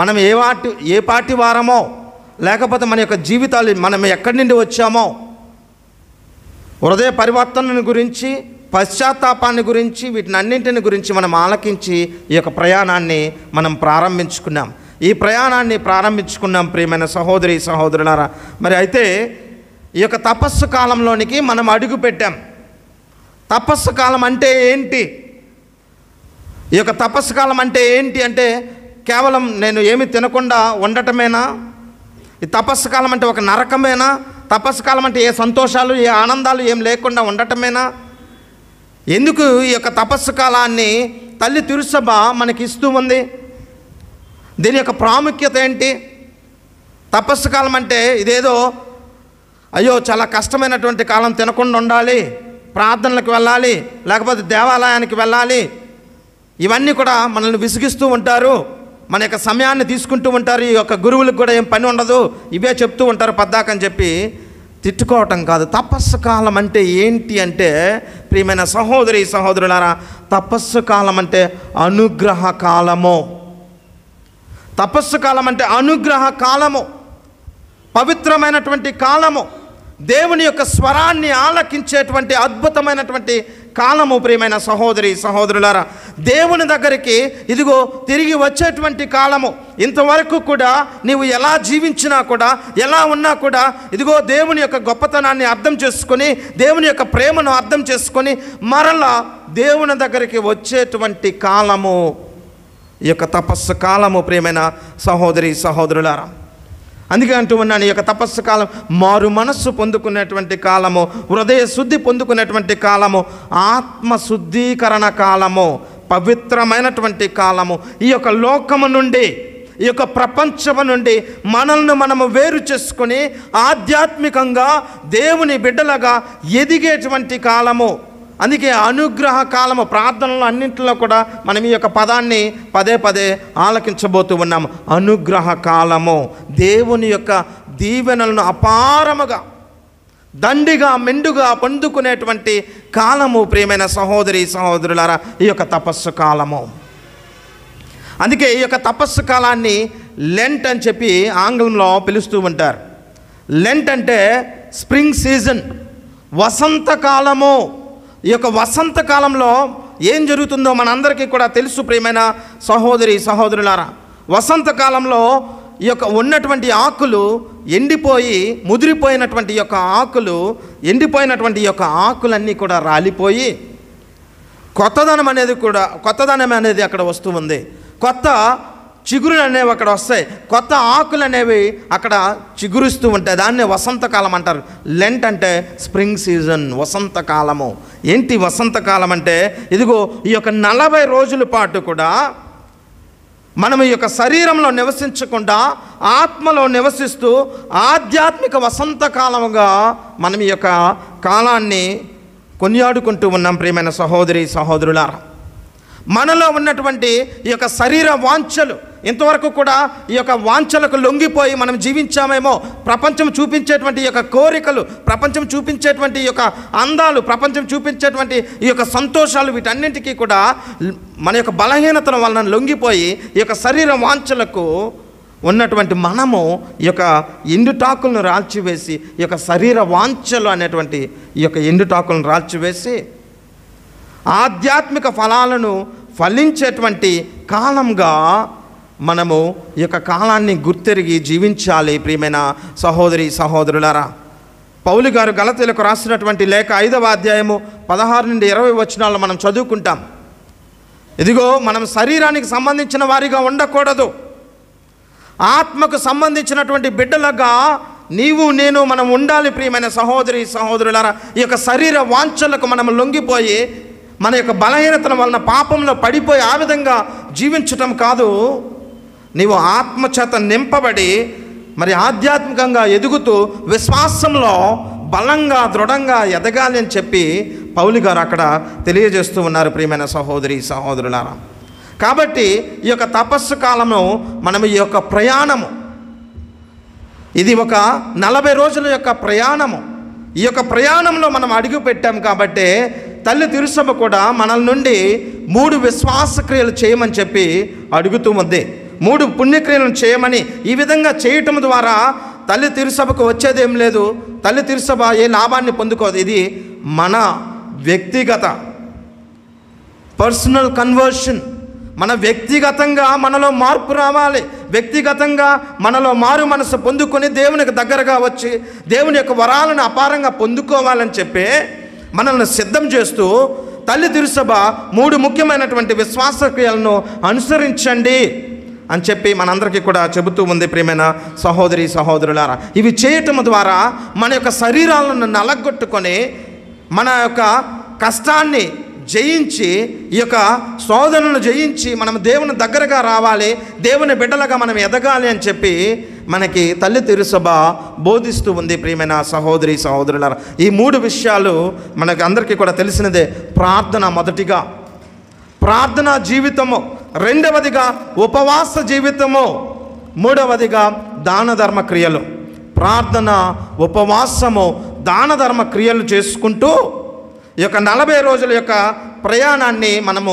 మనం ఏ పార్టీ వారమో, లేకపోతే మన యొక్క జీవితాలు మనం ఎక్కడి నుండి వచ్చామో, హృదయ పరివర్తనను గురించి, పశ్చాత్తాపాన్ని గురించి, వీటిని అన్నింటిని గురించి మనం ఆలకించి ఈ యొక్క ప్రయాణాన్ని మనం ప్రారంభించుకున్నాం. ఈ ప్రయాణాన్ని ప్రారంభించుకున్నాం ప్రియమైన సహోదరి సహోదరులారా. మరి అయితే ఈ యొక్క తపస్సు కాలంలోనికి మనం అడుగు పెట్టాం. తపస్సు కాలం అంటే ఏంటి? ఈ యొక్క తపస్సు కాలం అంటే ఏంటి అంటే కేవలం నేను ఏమి తినకుండా ఉండటమేనా? ఈ తపస్సు కాలం అంటే ఒక నరకమేనా? తపస్సు కాలం అంటే ఏ సంతోషాలు, ఏ ఆనందాలు ఏం లేకుండా ఉండటమేనా? ఎందుకు ఈ యొక్క తపస్సు కాలాన్ని తల్లి తిరుసభ మనకి ఇస్తూ ఉంది? దీని యొక్క ప్రాముఖ్యత ఏంటి? తపస్సు కాలం అంటే ఇదేదో అయ్యో చాలా కష్టమైనటువంటి కాలం, తినకుండా ఉండాలి, ప్రార్థనలకు వెళ్ళాలి, లేకపోతే దేవాలయానికి వెళ్ళాలి, ఇవన్నీ కూడా మనల్ని విసిగిస్తూ ఉంటారు, మన యొక్క సమయాన్ని తీసుకుంటూ ఉంటారు, ఈ యొక్క గురువులకు కూడా ఏం పని ఉండదు, ఇవే చెప్తూ ఉంటారు పద్దాకని చెప్పి తిట్టుకోవటం కాదు. తపస్సు కాలం అంటే ఏంటి అంటే ప్రియమైన సహోదరి సహోదరులారా, తపస్సు కాలం అంటే అనుగ్రహ కాలము. తపస్సు కాలం అంటే అనుగ్రహ కాలము, పవిత్రమైనటువంటి కాలము, దేవుని యొక్క స్వరాన్ని ఆలకించేటువంటి అద్భుతమైనటువంటి కాలము. ప్రియమైన సహోదరి సహోదరులారా, దేవుని దగ్గరికి ఇదిగో తిరిగి వచ్చేటువంటి కాలము. ఇంతవరకు కూడా నీవు ఎలా జీవించినా కూడా, ఎలా ఉన్నా కూడా, ఇదిగో దేవుని యొక్క గొప్పతనాన్ని అర్థం చేసుకొని, దేవుని యొక్క ప్రేమను అర్థం చేసుకొని మరలా దేవుని దగ్గరికి వచ్చేటువంటి కాలము ఈ యొక్క తపస్సు కాలము. ప్రియమైన సహోదరి సహోదరులారా, అందుకే అంటూ ఉన్నాను, ఈ యొక్క తపస్సు కాలం మారు మనస్సు పొందుకునేటువంటి కాలము, హృదయ శుద్ధి పొందుకునేటువంటి కాలము, ఆత్మ శుద్ధీకరణ కాలము, పవిత్రమైనటువంటి కాలము. ఈ యొక్క లోకము నుండి, ఈ యొక్క ప్రపంచము నుండి మనల్ని మనము వేరు చేసుకొని ఆధ్యాత్మికంగా దేవుని బిడ్డలుగా ఎదిగేటువంటి కాలము. అందుకే అనుగ్రహ కాలము. ప్రార్థనలు అన్నింటిలో కూడా మనం ఈ యొక్క పదాన్ని పదే పదే ఆలకించబోతూ ఉన్నాము. అనుగ్రహ కాలము, దేవుని యొక్క దీవెనలను అపారముగా దండిగా మెండుగా పొందుకునేటువంటి కాలము. ప్రియమైన సహోదరి సహోదరులారా, ఈ యొక్క తపస్సు కాలము. అందుకే ఈ యొక్క తపస్సు కాలాన్ని లెంట్ అని చెప్పి ఆంగ్లంలో పిలుస్తూ ఉంటారు. లెంట్ అంటే స్ప్రింగ్ సీజన్, వసంతకాలము. ఈ యొక్క వసంతకాలంలో ఏం జరుగుతుందో మనందరికీ కూడా తెలుసు ప్రియమైన సహోదరి సహోదరులారా. వసంతకాలంలో ఈ యొక్క ఉన్నటువంటి ఆకులు ఎండిపోయి, ముదిరిపోయినటువంటి యొక్క ఆకులు, ఎండిపోయినటువంటి యొక్క ఆకులన్నీ కూడా రాలిపోయి కొత్తదనం అనేది అక్కడ వస్తూ ఉంది. కొత్త చిగురులు అనేవి అక్కడ వస్తాయి, కొత్త ఆకులు అనేవి అక్కడ చిగురుస్తూ ఉంటాయి. దాన్నే వసంతకాలం అంటారు. లెంట్ అంటే స్ప్రింగ్ సీజన్, వసంతకాలము. ఏంటి వసంతకాలం అంటే? ఇదిగో ఈ యొక్క 40 రోజుల పాటు కూడా మనం ఈ యొక్క శరీరంలో నివసించకుండా ఆత్మలో నివసిస్తూ ఆధ్యాత్మిక వసంతకాలముగా మనం ఈ యొక్క కాలాన్ని కొనియాడుకుంటూ ఉన్నాం. ప్రియమైన సహోదరి సహోదరులారా, మనలో ఉన్నటువంటి ఈ యొక్క శరీర వాంఛలు, ఇంతవరకు కూడా ఈ యొక్క వాంఛలకు లొంగిపోయి మనం జీవించామేమో. ప్రపంచం చూపించేటువంటి ఈ యొక్క కోరికలు, ప్రపంచం చూపించేటువంటి ఈ యొక్క అందాలు, ప్రపంచం చూపించేటువంటి ఈ యొక్క సంతోషాలు, వీటన్నింటికీ కూడా మన యొక్క బలహీనతల వలన లొంగిపోయి ఈ యొక్క శరీర వాంఛలకు ఉన్నటువంటి మనము ఈ యొక్క ఎండుటాకులను రాల్చివేసి, ఈ యొక్క శరీర వాంఛలు అనేటువంటి ఈ యొక్క ఎండుటాకులను రాల్చివేసి ఆధ్యాత్మిక ఫలాలను ఫలించేటువంటి కాలంగా మనము ఈ యొక్క కాలాన్ని గుర్తెరిగి జీవించాలి. ప్రియమైన సహోదరి సహోదరులారా, పౌలు గారు గలతీయులకు రాసినటువంటి లేఖ 5వ అధ్యాయము 16 నుండి 20 వచనాల్లో మనం చదువుకుంటాం. ఇదిగో మనం శరీరానికి సంబంధించిన వారిగా ఉండకూడదు, ఆత్మకు సంబంధించినటువంటి బిడ్డలుగా నీవు నేను మనం ఉండాలి. ప్రియమైన సహోదరి సహోదరులారా, ఈ యొక్క శరీర వాంఛలకు మనం లొంగిపోయి మన యొక్క బలహీనతల వలన పాపంలో పడిపోయి ఆ విధంగా జీవించటం కాదు. నీవు ఆత్మచేత నింపబడి మరి ఆధ్యాత్మికంగా ఎదుగుతూ విశ్వాసంలో బలంగా దృఢంగా ఎదగాలి అని చెప్పి పౌలు గారు అక్కడ తెలియజేస్తూ ఉన్నారు. ప్రియమైన సహోదరి సహోదరులారా, కాబట్టి ఈ యొక్క తపస్సు కాలము మనం ఈ యొక్క ప్రయాణము, ఇది ఒక 40 రోజుల యొక్క ప్రయాణము. ఈ యొక్క ప్రయాణంలో మనం అడుగు పెట్టాం కాబట్టి తల్లి తిరుసభ కూడా మనల నుండి 3 విశ్వాస క్రియలు చేయమని చెప్పి అడుగుతూ ఉంది. 3 పుణ్యక్రియలను చేయమని ఈ విధంగా చేయటం ద్వారా తల్లి తిరుసభకు వచ్చేదేం లేదు. తల్లి తిరుసభ ఏ లాభాన్ని పొందుకోదు. ఇది మన వ్యక్తిగత పర్సనల్ కన్వర్షన్. మన వ్యక్తిగతంగా మనలో మార్పు రావాలి. వ్యక్తిగతంగా మనలో మారు మనసు పొందుకొని దేవునికి దగ్గరగా వచ్చి దేవుని యొక్క వరాలను అపారంగా పొందుకోవాలని చెప్పి మనల్ని సిద్ధం చేస్తూ తల్లి తిరుసభ 3 ముఖ్యమైనటువంటి విశ్వాస క్రియలను అనుసరించండి అని చెప్పి మనందరికీ కూడా చెబుతూ ఉంది. ప్రియమైన సహోదరి సహోదరులారా, ఇవి చేయటం ద్వారా మన యొక్క శరీరాలను నలగొట్టుకొని మన యొక్క కష్టాన్ని జయించి ఈ యొక్క శోధనను జయించి మనం దేవుని దగ్గరగా రావాలి, దేవుని బిడ్డలుగా మనం ఎదగాలి అని చెప్పి మనకి తల్లి తిరుసభ బోధిస్తూ ఉంది. ప్రియమైన సహోదరి సహోదరులారా, ఈ 3 విషయాలు మనకి అందరికీ కూడా తెలిసినదే. ప్రార్థన మొదటిగా, ప్రార్థనా జీవితము రెండవదిగా, ఉపవాస జీవితము మూడవదిగా, దాన ధర్మ క్రియలు. ప్రార్థన, ఉపవాసము, దాన ధర్మ క్రియలు చేసుకుంటూ ఈ యొక్క 40 రోజుల యొక్క ప్రయాణాన్ని మనము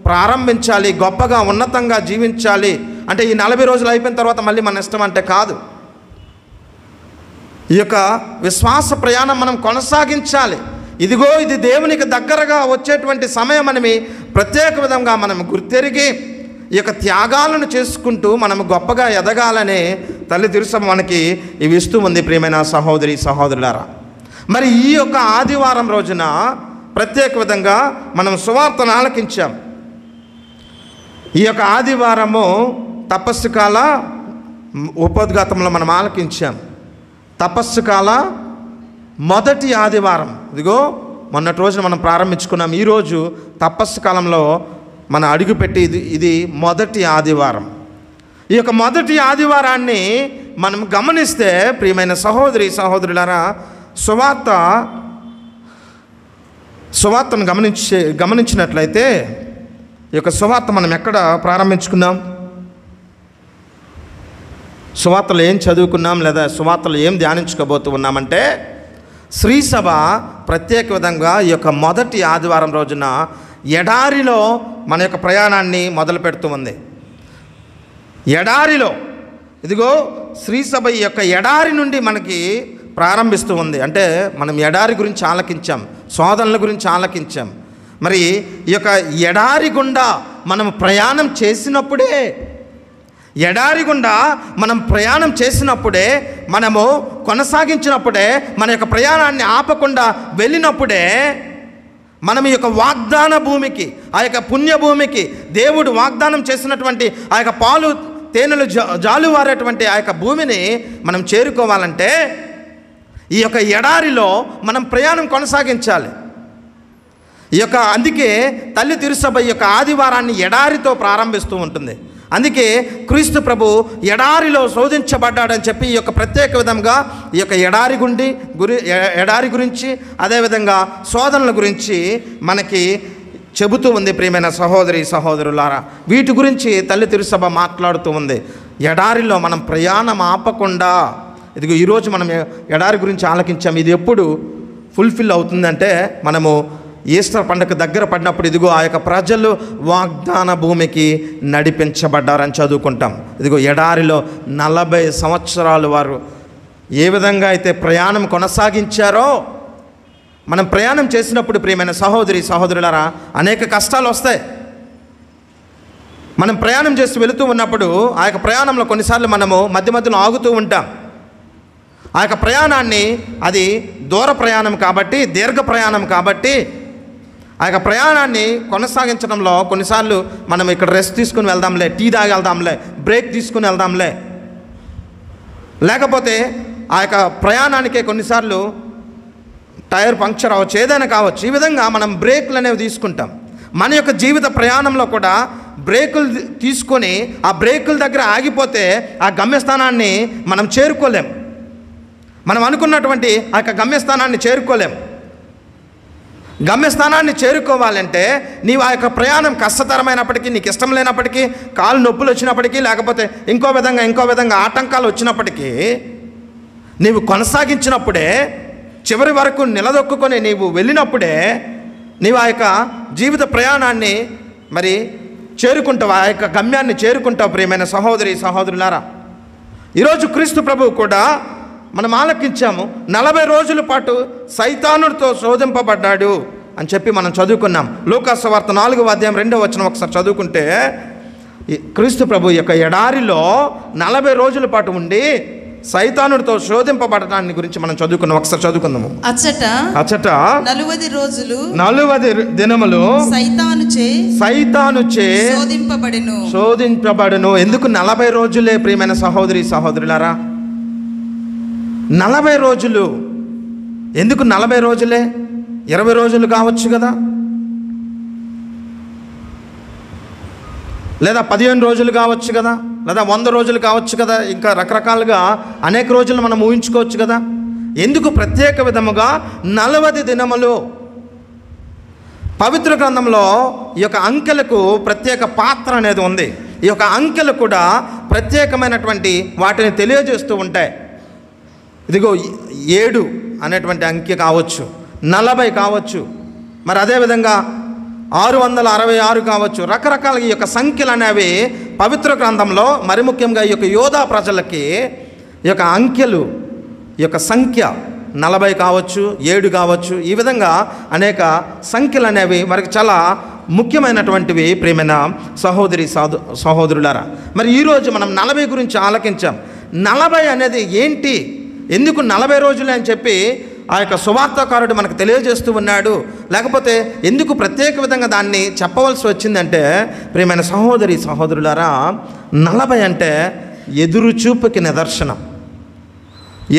ప్రారంభించాలి. గొప్పగా ఉన్నతంగా జీవించాలి. అంటే ఈ 40 రోజులు అయిపోయిన తర్వాత మళ్ళీ మన ఇష్టం అంటే కాదు. ఈ యొక్క విశ్వాస ప్రయాణం మనం కొనసాగించాలి. ఇదిగో ఇది దేవునికి దగ్గరగా వచ్చేటువంటి సమయం అని ప్రత్యేక విధంగా మనం గుర్తెరిగి ఈ యొక్క త్యాగాలను చేసుకుంటూ మనం గొప్పగా ఎదగాలనే తల్లి తిరుసభ మనకి ఇవి ఇస్తూ ఉంది. ప్రియమైన సహోదరి సహోదరులారా, మరి ఈ యొక్క ఆదివారం రోజున ప్రత్యేక విధంగా మనం సువార్తను ఆలకించాం. ఈ యొక్క ఆదివారము తపస్సు కాల ఉపోద్ఘాతంలో మనం ఆలకించాం. తపస్సు కాల మొదటి ఆదివారం, ఇదిగో మొన్నటి రోజున మనం ప్రారంభించుకున్నాం. ఈరోజు తపస్సు కాలంలో మనం అడుగుపెట్టి ఇది మొదటి ఆదివారం. ఈ యొక్క మొదటి ఆదివారాన్ని మనం గమనిస్తే ప్రియమైన సహోదరి సహోదరులారా, సువార్తను గమనించినట్లయితే ఈ యొక్క సువార్త మనం ఎక్కడ ప్రారంభించుకున్నాం? సువార్తలు ఏం చదువుకున్నాం, లేదా సువార్తలు ఏం ధ్యానించుకోబోతూ ఉన్నామంటే, శ్రీసభ ప్రత్యేక విధంగా ఈ యొక్క మొదటి ఆదివారం రోజున ఎడారిలో మన యొక్క ప్రయాణాన్ని మొదలు పెడుతూ ఉంది. ఎడారిలో, ఇదిగో శ్రీసభ ఈ యొక్క ఎడారి నుండి మనకి ప్రారంభిస్తూ ఉంది. అంటే మనం ఎడారి గురించి ఆలకించాం, శోధనల గురించి ఆలకించాం. మరి ఈ యొక్క ఎడారి గుండా మనం ప్రయాణం చేసినప్పుడే, ఎడారి గుండా మనం ప్రయాణం చేసినప్పుడే, మనము కొనసాగించినప్పుడే, మన యొక్క ప్రయాణాన్ని ఆపకుండా వెళ్ళినప్పుడే మనం ఈ యొక్క వాగ్దాన భూమికి, ఆ యొక్క పుణ్యభూమికి, దేవుడు వాగ్దానం చేసినటువంటి ఆ యొక్క పాలు తేనెలు జాలువారేటువంటి ఆ యొక్క భూమిని మనం చేరుకోవాలంటే ఈ యొక్క ఎడారిలో మనం ప్రయాణం కొనసాగించాలి. ఈ యొక్క అందుకే తల్లి తిరుసభ ఈ యొక్క ఆదివారాన్ని ఎడారితో ప్రారంభిస్తూ ఉంటుంది. అందుకే క్రీస్తు ప్రభు ఎడారిలో శోధించబడ్డాడని చెప్పి ఈ యొక్క ప్రత్యేక విధంగా ఈ యొక్క ఎడారి గురించి అదేవిధంగా శోధనల గురించి మనకి చెబుతూ ఉంది. ప్రియమైన సహోదరి సహోదరులారా, వీటి గురించి తల్లి తిరుసభ మాట్లాడుతూ ఉంది. ఎడారిలో మనం ప్రయాణం ఆపకుండా, ఇదిగో ఈరోజు మనం ఎడారి గురించి ఆలకించాం. ఇది ఎప్పుడు ఫుల్ఫిల్ అవుతుందంటే, మనము ఈస్టర్ పండుగ దగ్గర పడినప్పుడు ఇదిగో ఆ యొక్క ప్రజలు వాగ్దాన భూమికి నడిపించబడ్డారని చదువుకుంటాం. ఇదిగో ఎడారిలో 40 సంవత్సరాలు వారు ఏ విధంగా అయితే ప్రయాణం కొనసాగించారో, మనం ప్రయాణం చేసినప్పుడు ప్రియమైన సహోదరి సహోదరులారా అనేక కష్టాలు వస్తాయి. మనం ప్రయాణం చేసి వెళుతూ ఉన్నప్పుడు ఆ యొక్క ప్రయాణంలో కొన్నిసార్లు మనము మధ్య మధ్యలో ఆగుతూ ఉంటాం. ఆ యొక్క ప్రయాణాన్ని, అది దూర ప్రయాణం కాబట్టి, దీర్ఘ ప్రయాణం కాబట్టి ఆ యొక్క ప్రయాణాన్ని కొనసాగించడంలో కొన్నిసార్లు మనం ఇక్కడ రెస్ట్ తీసుకుని వెళ్దాంలే, టీ తాగి వెళ్దాంలే, బ్రేక్ తీసుకుని వెళ్దాంలే, లేకపోతే ఆ యొక్క ప్రయాణానికే కొన్నిసార్లు టైర్ పంక్చర్ అవ్వచ్చు, ఏదైనా కావచ్చు. ఈ విధంగా మనం బ్రేకులు అనేవి తీసుకుంటాం. మన యొక్క జీవిత ప్రయాణంలో కూడా బ్రేకులు తీసుకొని ఆ బ్రేకుల దగ్గర ఆగిపోతే ఆ గమ్యస్థానాన్ని మనం చేరుకోలేం. మనం అనుకున్నటువంటి ఆ యొక్క గమ్యస్థానాన్ని చేరుకోలేం. గమ్యస్థానాన్ని చేరుకోవాలంటే నీవు ఆ యొక్క ప్రయాణం కష్టతరమైనప్పటికీ, నీకు ఇష్టం లేనప్పటికీ, కాలు నొప్పులు వచ్చినప్పటికీ, లేకపోతే ఇంకో విధంగా ఆటంకాలు వచ్చినప్పటికీ నీవు కొనసాగించినప్పుడే, చివరి వరకు నిలదొక్కుని నీవు వెళ్ళినప్పుడే నీవు ఆ యొక్క జీవిత ప్రయాణాన్ని మరి చేరుకుంటావు, ఆ యొక్క గమ్యాన్ని చేరుకుంటావు ప్రియమైన సహోదరి సహోదరులారా. ఈరోజు క్రీస్తు ప్రభువు కూడా మనం ఆలకించాము. 40 రోజుల పాటు సైతానుడితో శోధింపబడ్డాడు అని చెప్పి మనం చదువుకున్నాం. లూకాసు సువార్త 4వ అధ్యాయం 2వ వచనం ఒకసారి చదువుకుంటే, క్రీస్తు ప్రభు యొక్క ఎడారిలో 40 రోజుల పాటు ఉండి సైతానుడితో శోధింపబడటాన్ని గురించి మనం చదువుకున్నాం. ఒకసారి చదువుకుందాము. అచ్చట 40 రోజులు 40 దినములు సైతానుచే శోధింపబడును. ఎందుకు 40 రోజులే ప్రియమైన సహోదరి సహోదరులారా? 40 రోజులు ఎందుకు? 40 రోజులే, 20 రోజులు కావచ్చు కదా, లేదా 15 రోజులు కావచ్చు కదా, లేదా 100 రోజులు కావచ్చు కదా, ఇంకా రకరకాలుగా అనేక రోజులు మనం ఊహించుకోవచ్చు కదా. ఎందుకు ప్రత్యేక విధముగా 40 దినములు? పవిత్ర గ్రంథంలో ఈ యొక్క అంకెలకు ప్రత్యేక పాత్ర అనేది ఉంది. ఈ యొక్క అంకెలు కూడా ప్రత్యేకమైనటువంటి వాటిని తెలియజేస్తూ ఉంటాయి. ఇదిగో 7 అనేటువంటి అంకె కావచ్చు, 40 కావచ్చు, మరి అదేవిధంగా 666 కావచ్చు. రకరకాల ఈ యొక్క సంఖ్యలు అనేవి పవిత్ర గ్రంథంలో, మరి ముఖ్యంగా ఈ యొక్క యోధా ప్రజలకి ఈ యొక్క అంకెలు, ఈ యొక్క సంఖ్య 40 కావచ్చు, 7 కావచ్చు, ఈ విధంగా అనేక సంఖ్యలు అనేవి మనకి చాలా ముఖ్యమైనటువంటివి ప్రియమైన సహోదరి సహోదరులారా. మరి ఈరోజు మనం 40 గురించి ఆలకించాం. 40 అనేది ఏంటి, ఎందుకు 40 రోజులే అని చెప్పి ఆ యొక్క సువార్తాకారుడు మనకు తెలియజేస్తూ ఉన్నాడు, లేకపోతే ఎందుకు ప్రత్యేక విధంగా దాన్ని చెప్పవలసి వచ్చిందంటే, ప్రియమైన సహోదరి సహోదరులారా, 40 అంటే ఎదురుచూపుకి నిదర్శనం.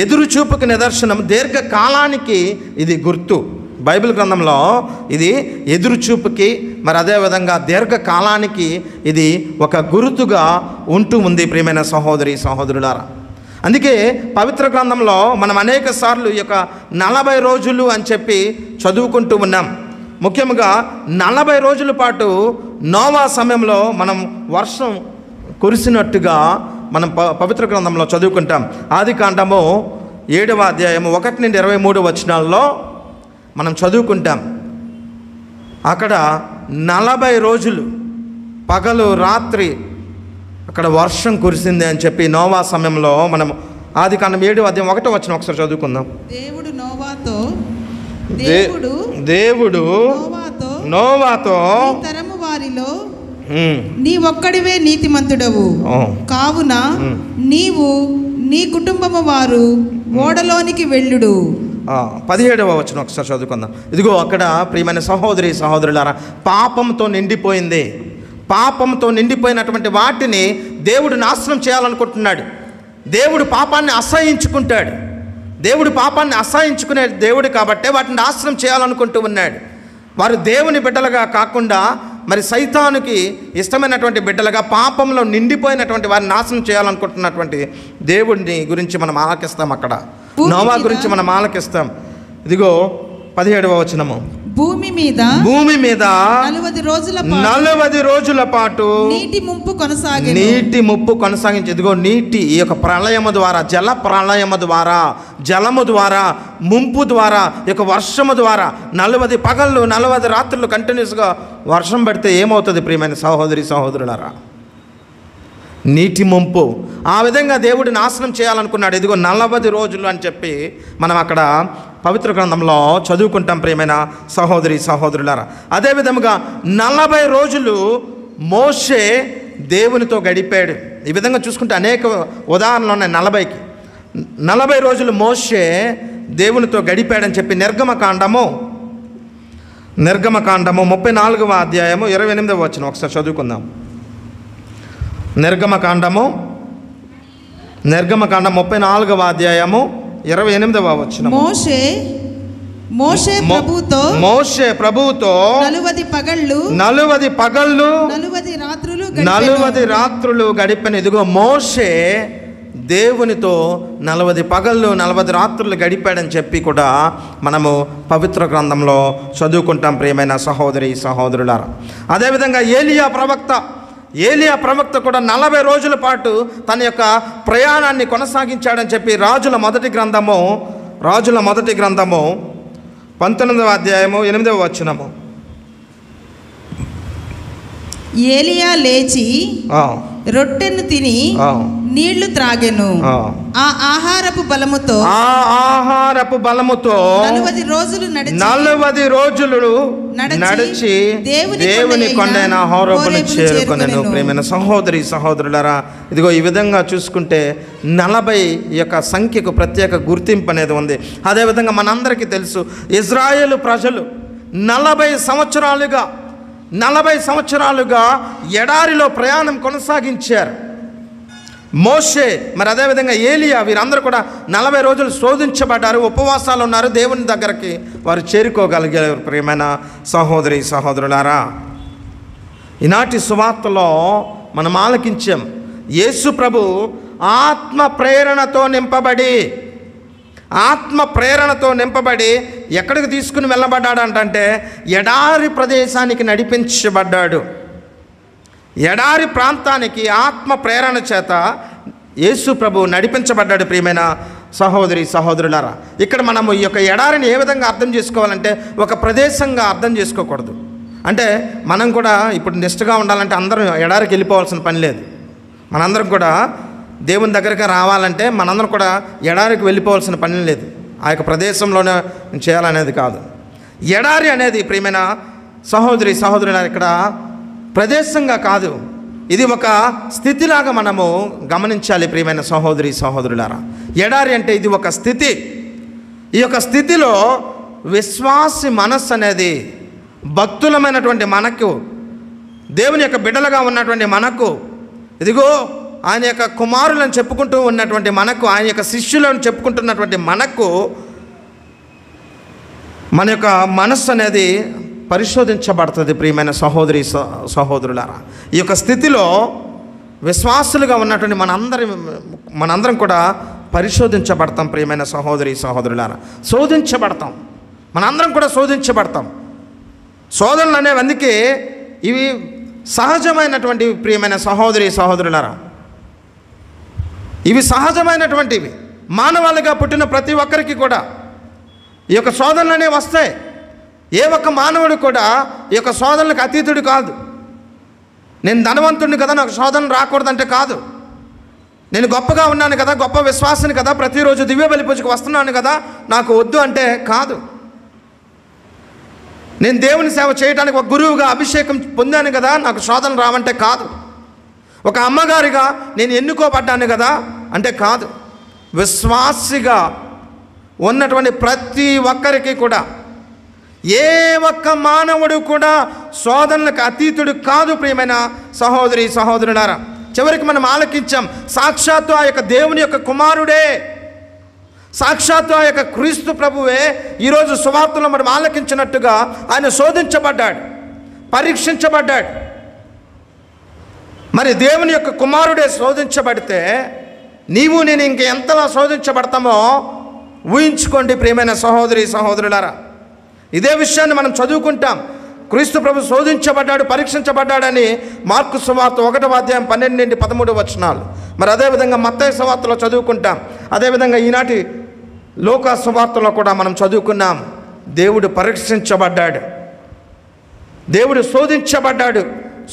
ఎదురుచూపుకి నిదర్శనం, దీర్ఘకాలానికి ఇది గుర్తు. బైబిల్ గ్రంథంలో ఇది ఎదురుచూపుకి, మరి అదేవిధంగా దీర్ఘకాలానికి ఇది ఒక గుర్తుగా ఉంటూ ఉంది ప్రియమైన సహోదరి సహోదరులారా. అందుకే పవిత్ర గ్రంథంలో మనం అనేక సార్లు ఈ యొక్క 40 రోజులు అని చెప్పి చదువుకుంటూ ఉన్నాం. ముఖ్యంగా 40 రోజుల పాటు నోవా సమయంలో మనం వర్షం కురిసినట్టుగా మనం పవిత్ర గ్రంథంలో చదువుకుంటాం. ఆదికాండము 7వ అధ్యాయము 1 నుండి 23 వచనాల్లో మనం చదువుకుంటాం. అక్కడ 40 రోజులు పగలు రాత్రి అక్కడ వర్షం కురిసింది అని చెప్పి నోవా సమయంలో మనం ఆదికాండం 7వ అధ్యాయం 1వ వచనం ఒకసారి చదువుకుందాం. దేవుడు నోవాతో తరము వారిలో నీ ఒక్కడివే నీతిమంతుడవు, కావున నీవు నీ కుటుంబము వారు ఓడలోనికి వెళ్ళుడు. 17వ వచనం ఒకసారి చదువుకుందాం. ఇదిగో అక్కడ ప్రియమైన సహోదరి సహోదరులారా, పాపంతో నిండిపోయింది. పాపంతో నిండిపోయినటువంటి వాటిని దేవుడు నాశనం చేయాలనుకుంటున్నాడు. దేవుడు పాపాన్ని అసహించుకుంటాడు. దేవుడు పాపాన్ని అసహించుకునే దేవుడు కాబట్టే వాటిని నాశనం చేయాలనుకుంటూ ఉన్నాడు. వారు దేవుని బిడ్డలుగా కాకుండా మరి సైతానుకి ఇష్టమైనటువంటి బిడ్డలుగా పాపంలో నిండిపోయినటువంటి వారిని నాశనం చేయాలనుకుంటున్నటువంటి దేవుడిని గురించి మనం ఆలకిస్తాం. అక్కడ నోవా గురించి మనం ఆలకిస్తాం. ఇదిగో 17వ వచనము, భూమి మీద 40 రోజుల పాటు నీటి ముప్పు కొనసాగించి, ఇదిగో నీటి ఈ యొక్క ప్రళయము ద్వారా, జల ప్రళయము ద్వారా, జలము ద్వారా, ముంపు ద్వారా, ఈ యొక్క వర్షము ద్వారా 40 పగళ్ళు 40 రాత్రులు కంటిన్యూస్గా వర్షం పడితే ఏమవుతుంది ప్రియమైన సహోదరి సహోదరులారా? నీటి ముంపు. ఆ విధంగా దేవుడు నాశనం చేయాలనుకున్నాడు. ఇదిగో 40 రోజులు అని చెప్పి మనం అక్కడ పవిత్ర గ్రంథంలో చదువుకుంటాం ప్రియమైన సహోదరి సహోదరులారా. అదేవిధముగా 40 రోజులు మోషే దేవునితో గడిపాడు. ఈ విధంగా చూసుకుంటే అనేక ఉదాహరణలు ఉన్నాయి. 40 రోజులు మోషే దేవునితో గడిపాడని చెప్పి నిర్గమకాండము 34వ అధ్యాయము 28వ వచనం ఒకసారి చదువుకుందాం. నిర్గమకాండము 34వ అధ్యాయము 28వ వచనం. మోషే ప్రభువుతో 40 పగళ్ళు 40 రాత్రులు గడిపిన. ఇదిగో మోషే దేవునితో 40 పగళ్ళు 40 రాత్రులు గడిపాడని చెప్పి కూడా మనము పవిత్ర గ్రంథంలో చదువుకుంటాం ప్రియమైన సహోదరి సహోదరులారా. అదేవిధంగా ఏలియా ప్రవక్త కూడా 40 రోజుల పాటు తన యొక్క ప్రయాణాన్ని కొనసాగించాడని చెప్పి రాజుల మొదటి గ్రంథము 19వ అధ్యాయము 8వ వచనము. ఏలియా లేచి ఆ, రొట్టెను తిని ఆ, నీళ్లు త్రాగెను. ఆ. ఆ ఆహారపు బలముతో ఆ ఆహారపు బలముతో 40 రోజులు నడిచి 40 రోజులు నడిచి దేవుని కొండైన హోరేబును చేరుకొనెను. ప్రియమైన సహోదరి సహోదరులారా, ఇదిగో ఈ విధంగా చూసుకుంటే 40 యొక్క సంఖ్యకు ప్రత్యేక గుర్తింపు అనేది ఉంది. అదేవిధంగా మనందరికీ తెలుసు, ఇజ్రాయేలు ప్రజలు 40 సంవత్సరాలుగా ఎడారిలో ప్రయాణం కొనసాగించారు. మోషే, మరి అదేవిధంగా ఏలియా, వీరందరూ కూడా 40 రోజులు శోధించబడ్డారు, ఉపవాసాలు ఉన్నారు, దేవుని దగ్గరికి వారు చేరుకోగలిగారు. ప్రియమైన సహోదరి సహోదరులారా, ఈనాటి సువార్తలో మనం ఆలకించాం. యేసు ప్రభు ఆత్మ ప్రేరణతో నింపబడి ఎక్కడికి తీసుకుని వెళ్ళబడ్డాడు అంటే ఎడారి ప్రదేశానికి నడిపించబడ్డాడు. ఎడారి ప్రాంతానికి ఆత్మ ప్రేరణ చేత యేసు ప్రభు నడిపించబడ్డాడు. ప్రియమైన సహోదరి సహోదరులారా, ఇక్కడ మనము ఈ యొక్క ఎడారిని ఏ విధంగా అర్థం చేసుకోవాలంటే ఒక ప్రదేశంగా అర్థం చేసుకోకూడదు. అంటే మనం కూడా ఇప్పుడు నిష్ఠగా ఉండాలంటే అందరం ఎడారికి వెళ్ళిపోవాల్సిన పని లేదు. మనందరం కూడా దేవుని దగ్గరికి రావాలంటే మనందరం కూడా ఎడారికి వెళ్ళిపోవాల్సిన పని లేదు. ఆ యొక్క ప్రదేశంలోనే చేయాలనేది కాదు. ఎడారి అనేది ప్రియమైన సహోదరి సహోదరులారా ఇక్కడ ప్రదేశంగా కాదు, ఇది ఒక స్థితిలాగా మనము గమనించాలి. ప్రియమైన సహోదరి సహోదరులారా, ఎడారి అంటే ఇది ఒక స్థితి. ఈ యొక్క స్థితిలో విశ్వాసి మనస్సు అనేది, భక్తులమైనటువంటి మనకు, దేవుని యొక్క బిడ్డలుగా ఉన్నటువంటి మనకు, ఇదిగో ఆయన యొక్క కుమారులను చెప్పుకుంటూ ఉన్నటువంటి మనకు, ఆయన యొక్క శిష్యులను చెప్పుకుంటున్నటువంటి మనకు మన యొక్క మనస్సు అనేది పరిశోధించబడుతుంది. ప్రియమైన సహోదరి సహోదరులారా, ఈ యొక్క స్థితిలో విశ్వాసులుగా ఉన్నటువంటి మనందరం కూడా పరిశోధించబడతాం. ప్రియమైన సహోదరి సహోదరులారా, శోధించబడతాం. మనందరం కూడా శోధించబడతాం. శోధనలు అనేవి అందుకే ఇవి సహజమైనటువంటి, ప్రియమైన సహోదరి సహోదరులారా, ఇవి సహజమైనటువంటివి. మానవాళిగా పుట్టిన ప్రతి ఒక్కరికి కూడా ఈ యొక్క శోధనలు అనేవి వస్తాయి. ఏ ఒక్క మానవుడు కూడా ఈ యొక్క శోధనలకు అతీతుడు కాదు. నేను ధనవంతుడిని కదా, నాకు శోధన రాకూడదంటే కాదు. నేను గొప్పగా ఉన్నాను కదా, గొప్ప విశ్వాసిని కదా, ప్రతిరోజు దివ్య బలి పూజకు వస్తున్నాను కదా, నాకు వద్దు అంటే కాదు. నేను దేవుని సేవ చేయడానికి ఒక గురువుగా అభిషేకం పొందాను కదా, నాకు శోధన రావంటే కాదు. ఒక అమ్మగారిగా నేను ఎన్నుకోబడ్డాను కదా అంటే కాదు. విశ్వాసిగా ఉన్నటువంటి ప్రతి ఒక్కరికి కూడా, ఏ ఒక్క మానవుడు కూడా శోధనలకు అతీతుడు కాదు. ప్రియమైన సహోదరి సహోదరులారా, చివరికి మనం ఆలకించాం, సాక్షాత్తు ఆ యొక్క దేవుని యొక్క కుమారుడే, సాక్షాత్తు ఆ యొక్క క్రీస్తు ప్రభువే ఈరోజు సువార్తలో మనం ఆలకించినట్టుగా ఆయన శోధించబడ్డాడు, పరీక్షించబడ్డాడు. మరి దేవుని యొక్క కుమారుడే శోధించబడితే నీవు నేను ఇంక ఎంతలా శోధించబడతామో ఊహించుకోండి. ప్రియమైన సహోదరి సహోదరులారా, ఇదే విషయాన్ని మనం చదువుకుంటాం. క్రీస్తు ప్రభు శోధించబడ్డాడు, పరీక్షించబడ్డాడని మార్కు సువార్త 1వ అధ్యాయం 12 నుండి 13 వచనాలు. మరి అదేవిధంగా మత్తయి సువార్తలో చదువుకుంటాం. అదేవిధంగా ఈనాటి లోకా సువార్తలో కూడా మనం చదువుకున్నాం. దేవుడు పరీక్షించబడ్డాడు, దేవుడు శోధించబడ్డాడు.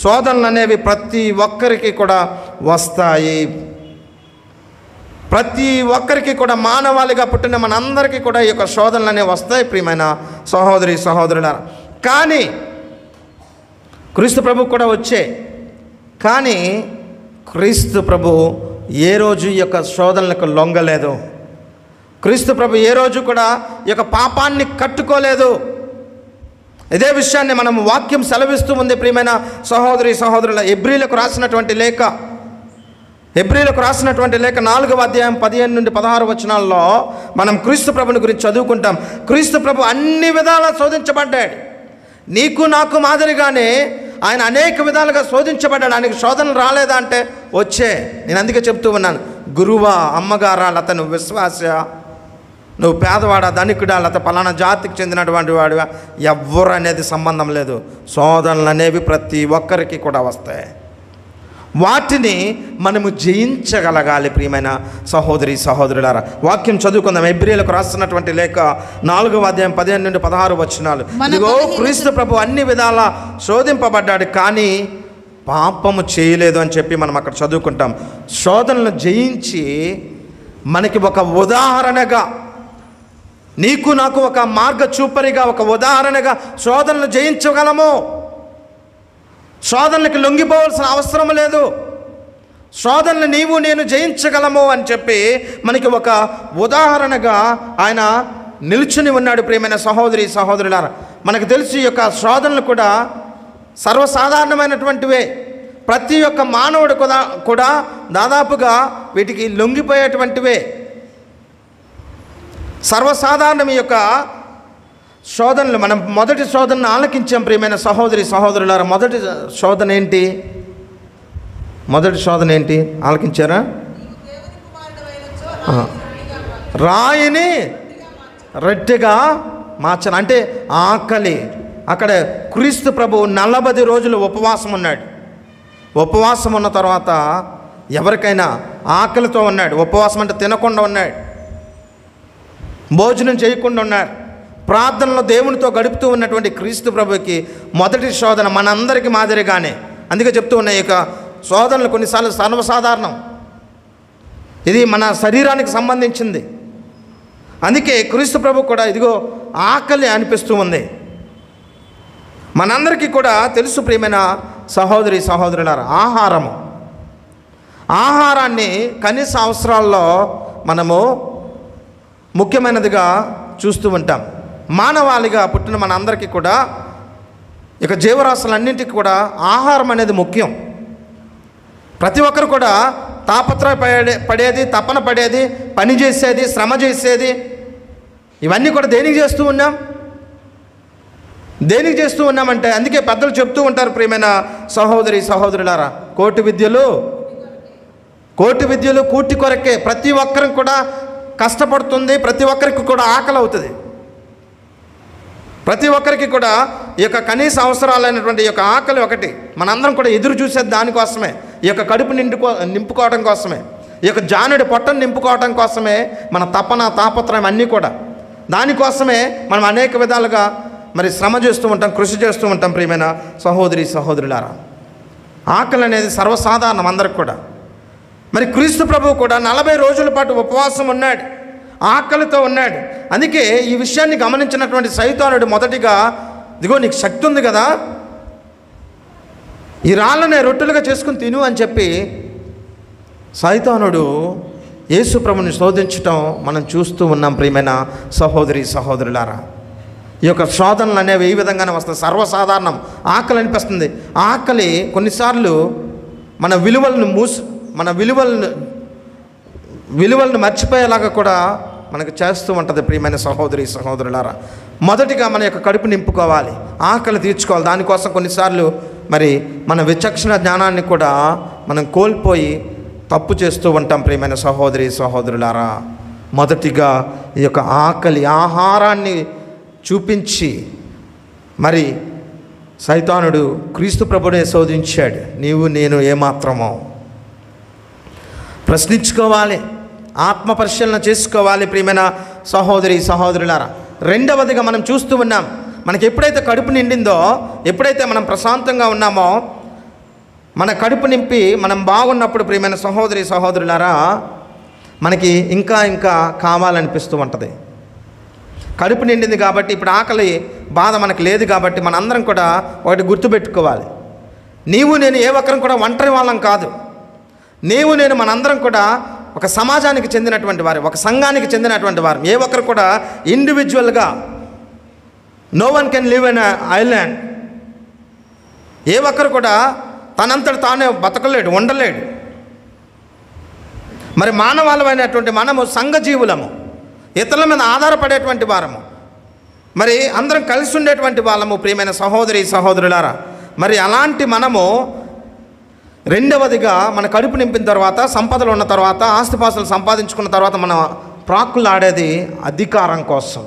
శోధనలు అనేవి ప్రతి ఒక్కరికి కూడా వస్తాయి. ప్రతి ఒక్కరికి కూడా, మానవాళిగా పుట్టిన మనందరికీ కూడా ఈ యొక్క శోధనలు అనేవి వస్తాయి. ప్రియమైన సహోదరి సహోదరులారా, కానీ క్రీస్తు ప్రభు కూడా వచ్చే, కానీ క్రీస్తు ప్రభు ఏ రోజు ఈ యొక్క శోధనలకు లొంగలేదు. క్రీస్తు ప్రభు ఏ రోజు కూడా ఈ యొక్క పాపాన్ని కట్టుకోలేదు. ఇదే విషయాన్ని మనం వాక్యం సెలవిస్తూ ఉంది. ప్రియమైన సహోదరి సహోదరుల, హెబ్రీలకు రాసినటువంటి లేఖ 4వ అధ్యాయం 15 నుండి 16 వచనాల్లో మనం క్రీస్తు ప్రభుని గురించి చదువుకుంటాం. క్రీస్తు ప్రభు అన్ని విధాలా శోధించబడ్డాడు. నీకు నాకు మాదిరిగానే ఆయన అనేక విధాలుగా శోధించబడ్డాడు. ఆయనకు శోధనలు రాలేదా అంటే వచ్చే. నేను అందుకే చెప్తూ ఉన్నాను, గురువా, అమ్మగారా, లేకపోతే నువ్వు విశ్వాస, నువ్వు పేదవాడా, ధనికుడా, లేకపోతే పలానా జాతికి చెందినటువంటి వాడివా, ఎవ్వరు అనేది సంబంధం లేదు. శోధనలు అనేవి ప్రతి ఒక్కరికి కూడా వస్తాయి. వాటిని మనము జయించగలగాలి. ప్రియమైన సహోదరి సహోదరులారా, వాక్యం చదువుకుందాం. హెబ్రీయులకు రాస్తున్నటువంటి లేఖ 4వ అధ్యాయం 15 నుండి 16 వచనాలు. ఇదిగో క్రీస్తు ప్రభు అన్ని విధాలా శోధింపబడ్డాడు, కానీ పాపము చేయలేదు అని చెప్పి మనం అక్కడ చదువుకుంటాం. శోధనలను జయించి మనకి ఒక ఉదాహరణగా, నీకు నాకు ఒక మార్గ చూపరిగా, ఒక ఉదాహరణగా శోధనలు జయించగలము. శోధనలకు లొంగిపోవాల్సిన అవసరం లేదు. శోధనలు నీవు నేను జయించగలము అని చెప్పి మనకి ఒక ఉదాహరణగా ఆయన నిల్చుని ఉన్నాడు. ప్రియమైన సహోదరి సహోదరులారా, మనకు తెలిసి ఈ యొక్క శోధనలు కూడా సర్వసాధారణమైనటువంటివే. ప్రతి ఒక్క మానవుడు కూడా దాదాపుగా వీటికి లొంగిపోయేటువంటివే. సర్వసాధారణం ఈ యొక్క శోధనలు. మనం మొదటి శోధనను ఆలకించాం ప్రియమైన సహోదరి సహోదరులారా. మొదటి శోధన ఏంటి? మొదటి శోధన ఏంటి ఆలకించారా? రాయిని రొట్టెగా మార్చను. అంటే ఆకలి. అక్కడ క్రీస్తు ప్రభువు 40 రోజులు ఉపవాసం ఉన్నాడు. ఉపవాసం ఉన్న తర్వాత ఎవరికైనా ఆకలితో ఉన్నాడు. ఉపవాసం అంటే తినకుండా ఉన్నాడు, భోజనం చేయకుండా ఉన్నాడు. ప్రార్థనలో దేవునితో గడుపుతూ ఉన్నటువంటి క్రీస్తు ప్రభుకి మొదటి శోధన మనందరికీ మాదిరిగానే. అందుకే చెప్తూ ఉన్నాయి, ఇక శోధనలు కొన్నిసార్లు సర్వసాధారణం. ఇది మన శరీరానికి సంబంధించింది. అందుకే క్రీస్తు ప్రభు కూడా ఇదిగో ఆకలి అనిపిస్తూ ఉంది. మనందరికీ కూడా తెలుసు ప్రియమైన సహోదరి సహోదరులారా, ఆహారాన్ని కనీస అవసరాల్లో మనము ముఖ్యమైనదిగా చూస్తూ ఉంటాం. మానవాళిగా పుట్టిన మన అందరికీ కూడా, ఇక జీవరాశులన్నింటికి కూడా ఆహారం అనేది ముఖ్యం. ప్రతి ఒక్కరు కూడా పడేది, తపన పడేది, పని చేసేది, శ్రమ చేసేది, ఇవన్నీ కూడా దేనికి చేస్తూ ఉన్నాం? దేనికి చేస్తూ ఉన్నామంటే, అందుకే పెద్దలు చెప్తూ ఉంటారు ప్రియమైన సహోదరి సహోదరులారా, కోటి విద్యలు కూటి కొరకే. ప్రతి ఒక్కరికి కూడా కష్టపడుతుంది, ప్రతి ఒక్కరికి కూడా ఆకలి అవుతుంది. ప్రతి ఒక్కరికి కూడా ఈ యొక్క కనీస అవసరాలైనటువంటి ఈ యొక్క ఆకలి ఒకటి మనందరం కూడా ఎదురు చూసేది దానికోసమే. ఈ యొక్క కడుపు నింపుకోవడం కోసమే, ఈ యొక్క జానుడి పొట్టను నింపుకోవడం కోసమే మన తపన తాపత్రయం అన్నీ కూడా దానికోసమే మనం అనేక విధాలుగా మరి శ్రమ చేస్తూ ఉంటాం, కృషి చేస్తూ ఉంటాం. ప్రియమైన సహోదరి సహోదరులారా, ఆకలి అనేది సర్వసాధారణం అందరికి కూడా. మరి క్రీస్తు ప్రభువు కూడా 40 రోజుల పాటు ఉపవాసం ఉన్నాడు, ఆకలితో ఉన్నాడు. అందుకే ఈ విషయాన్ని గమనించినటువంటి సైతానుడు మొదటిగా, ఇదిగో నీకు శక్తి ఉంది కదా, ఈ రాళ్ళనే రొట్టెలుగా చేసుకుని తిను అని చెప్పి సైతానుడు యేసు ప్రభుని శోధించటం మనం చూస్తూ ఉన్నాం. ప్రియమైన సహోదరి సహోదరులారా, ఈ యొక్క శోధనలు అనేవి ఈ విధంగానే వస్తాయి. సర్వసాధారణం. ఆకలి అనిపిస్తుంది. ఆకలి కొన్నిసార్లు మన విలువలను మర్చిపోయేలాగా కూడా మనకు చేస్తూ ఉంటుంది. ప్రియమైన సహోదరి సహోదరులారా, మొదటిగా మన యొక్క కడుపు నింపుకోవాలి, ఆకలి తీర్చుకోవాలి. దానికోసం కొన్నిసార్లు మరి మన విచక్షణ జ్ఞానాన్ని కూడా మనం కోల్పోయి తప్పు చేస్తూ ఉంటాం. ప్రియమైన సహోదరి సహోదరులారా, మొదటిగా ఈ యొక్క ఆహారాన్ని చూపించి మరి సైతానుడు క్రీస్తు ప్రభునే శోధించాడు. నీవు నేను ఏమాత్రమో ప్రశ్నించుకోవాలి, ఆత్మ పరిశీలన చేసుకోవాలి. ప్రియమైన సహోదరి సహోదరులారా, రెండవదిగా మనం చూస్తూ ఉన్నాం, మనకి ఎప్పుడైతే కడుపు నిండిందో, ఎప్పుడైతే మనం ప్రశాంతంగా ఉన్నామో, మన కడుపు నింపి మనం బాగున్నప్పుడు ప్రియమైన సహోదరి సహోదరులారా, మనకి ఇంకా ఇంకా కావాలనిపిస్తూ ఉంటుంది. కడుపు నిండింది కాబట్టి, ఇప్పుడు ఆకలి బాధ మనకు లేదు కాబట్టి మనందరం కూడా ఒకటి గుర్తుపెట్టుకోవాలి, నీవు నేను ఏ ఒక్కరం కూడా ఒంటరి వాళ్ళం కాదు. నీవు నేను మనందరం కూడా ఒక సమాజానికి చెందినటువంటి వారు, ఒక సంఘానికి చెందినటువంటి వారు. ఏ ఒక్కరు కూడా ఇండివిజువల్గా, no one can live in island. ఏ ఒక్కరు కూడా తనంతట తానే బతకలేడు, ఉండలేడు. మరి మానవాళమైనటువంటి మనము సంఘజీవులము, ఇతరుల మీద ఆధారపడేటువంటి వారము, మరి అందరం కలిసి ఉండేటువంటి వాళ్ళము. ప్రియమైన సహోదరి సహోదరులారా, మరి అలాంటి మనము రెండవదిగా మన కడుపు నింపిన తర్వాత, సంపదలు ఉన్న తర్వాత, ఆస్తిపాస్తులు సంపాదించుకున్న తర్వాత మనం ప్రాకులాడేది అధికారం కోసం,